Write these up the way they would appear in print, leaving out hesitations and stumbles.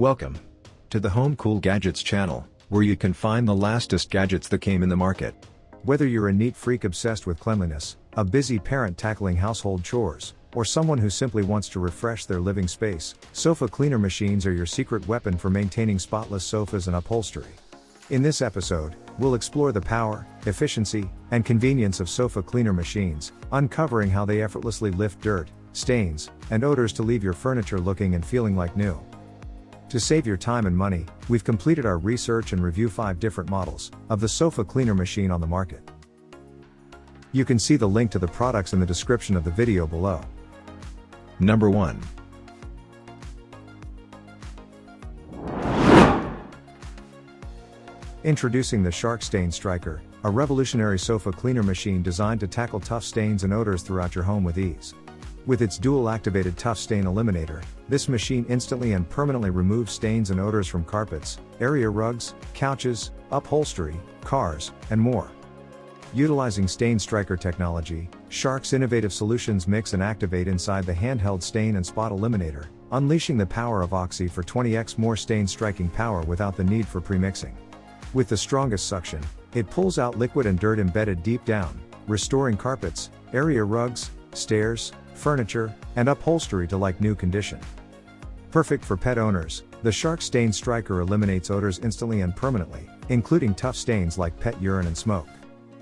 Welcome to the Home Cool Gadgets channel, where you can find the lastest gadgets that came in the market. Whether you're a neat freak obsessed with cleanliness, a busy parent tackling household chores, or someone who simply wants to refresh their living space, sofa cleaner machines are your secret weapon for maintaining spotless sofas and upholstery. In this episode, we'll explore the power, efficiency, and convenience of sofa cleaner machines, uncovering how they effortlessly lift dirt, stains, and odors to leave your furniture looking and feeling like new. To save your time and money, we've completed our research and review 5 different models of the sofa cleaner machine on the market. You can see the link to the products in the description of the video below. Number 1. Introducing the StainStriker, a revolutionary sofa cleaner machine designed to tackle tough stains and odors throughout your home with ease. With its dual-activated tough stain eliminator, this machine instantly and permanently removes stains and odors from carpets, area rugs, couches, upholstery, cars, and more. Utilizing StainStriker technology, Shark's innovative solutions mix and activate inside the handheld stain and spot eliminator, unleashing the power of Oxy for 20x more stain-striking power without the need for premixing. With the strongest suction, it pulls out liquid and dirt embedded deep down, restoring carpets, area rugs, stairs, furniture, and upholstery to like new condition. Perfect for pet owners, the Shark StainStriker eliminates odors instantly and permanently, including tough stains like pet urine and smoke.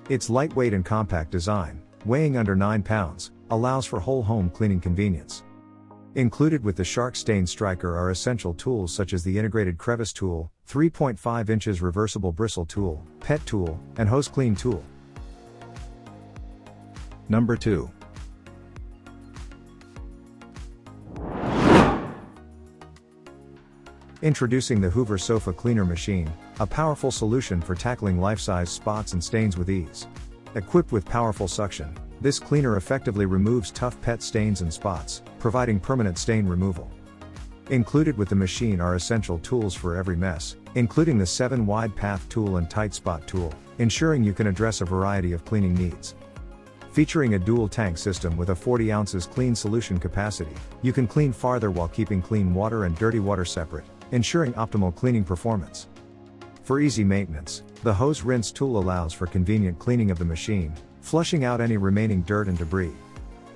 Its lightweight and compact design, weighing under 9 pounds, allows for whole home cleaning convenience. Included with the Shark StainStriker are essential tools such as the integrated crevice tool, 3.5 inches reversible bristle tool, pet tool, and hose clean tool. Number 2. Introducing the Hoover Sofa Cleaner Machine, a powerful solution for tackling life-size spots and stains with ease. Equipped with powerful suction, this cleaner effectively removes tough pet stains and spots, providing permanent stain removal. Included with the machine are essential tools for every mess, including the 7-wide path tool and tight spot tool, ensuring you can address a variety of cleaning needs. Featuring a dual tank system with a 40 ounces clean solution capacity, you can clean farther while keeping clean water and dirty water separate, ensuring optimal cleaning performance. For easy maintenance, the hose rinse tool allows for convenient cleaning of the machine, flushing out any remaining dirt and debris.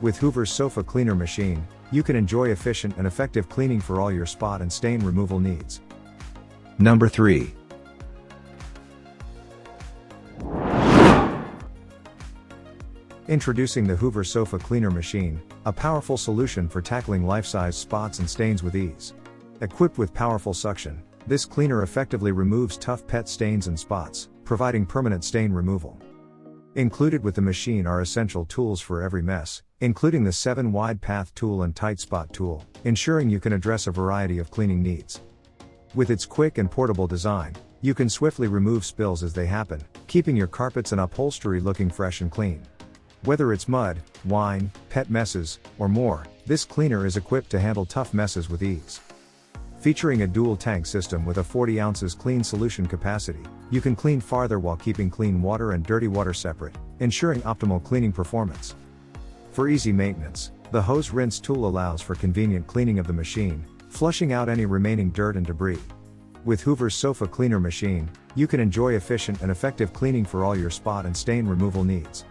With Hoover's Sofa Cleaner Machine, you can enjoy efficient and effective cleaning for all your spot and stain removal needs. Number 3. Introducing the Hoover Sofa Cleaner Machine, a powerful solution for tackling life-size spots and stains with ease. Equipped with powerful suction, this cleaner effectively removes tough pet stains and spots, providing permanent stain removal. Included with the machine are essential tools for every mess, including the 7-wide path tool and tight spot tool, ensuring you can address a variety of cleaning needs. With its quick and portable design, you can swiftly remove spills as they happen, keeping your carpets and upholstery looking fresh and clean. Whether it's mud, wine, pet messes, or more, this cleaner is equipped to handle tough messes with ease. Featuring a dual tank system with a 40 ounces clean solution capacity, you can clean farther while keeping clean water and dirty water separate, ensuring optimal cleaning performance. For easy maintenance, the hose rinse tool allows for convenient cleaning of the machine, flushing out any remaining dirt and debris. With Hoover's Sofa Cleaner Machine, you can enjoy efficient and effective cleaning for all your spot and stain removal needs.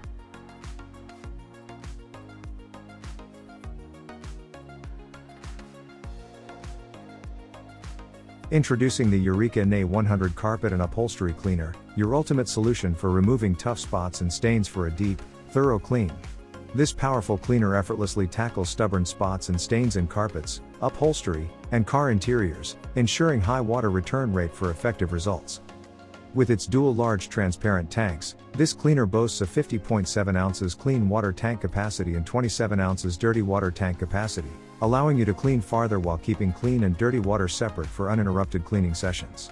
Introducing the EUREKA NA100 Carpet and Upholstery Cleaner, your ultimate solution for removing tough spots and stains for a deep, thorough clean. This powerful cleaner effortlessly tackles stubborn spots and stains in carpets, upholstery, and car interiors, ensuring high water return rate for effective results. With its dual large transparent tanks, this cleaner boasts a 50.7 ounces clean water tank capacity and 27 ounces dirty water tank capacity, allowing you to clean farther while keeping clean and dirty water separate for uninterrupted cleaning sessions.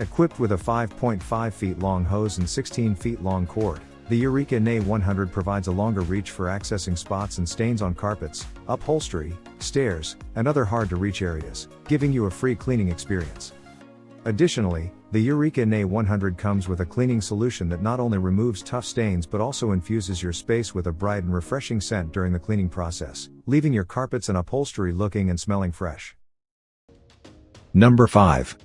Equipped with a 5.5 feet long hose and 16 feet long cord, the EUREKA NA100 provides a longer reach for accessing spots and stains on carpets, upholstery, stairs, and other hard-to-reach areas, giving you a free cleaning experience. Additionally, the EUREKA NA100 comes with a cleaning solution that not only removes tough stains but also infuses your space with a bright and refreshing scent during the cleaning process, leaving your carpets and upholstery looking and smelling fresh. Number 5.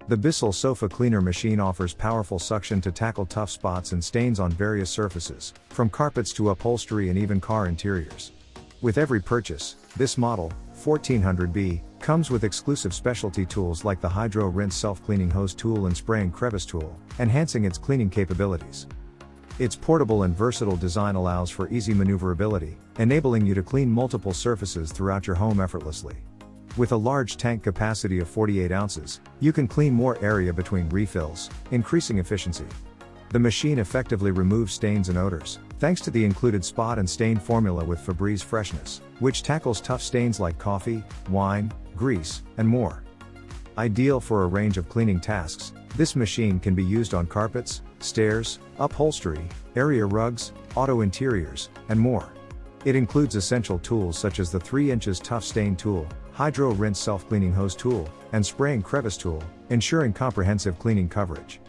The BISSELL Sofa Cleaner Machine offers powerful suction to tackle tough spots and stains on various surfaces, from carpets to upholstery and even car interiors. With every purchase, this model, 1400B, comes with exclusive specialty tools like the Hydro Rinse Self-Cleaning Hose Tool and Spray and Crevice Tool, enhancing its cleaning capabilities. Its portable and versatile design allows for easy maneuverability, enabling you to clean multiple surfaces throughout your home effortlessly. With a large tank capacity of 48 ounces, you can clean more area between refills, increasing efficiency. The machine effectively removes stains and odors, thanks to the included spot and stain formula with Febreze Freshness, which tackles tough stains like coffee, wine, grease, and more. Ideal for a range of cleaning tasks, this machine can be used on carpets, stairs, upholstery, area rugs, auto interiors, and more. It includes essential tools such as the 3 inches Tough Stain Tool, Hydro Rinse Self-Cleaning Hose Tool, and Spray and Crevice Tool, ensuring comprehensive cleaning coverage.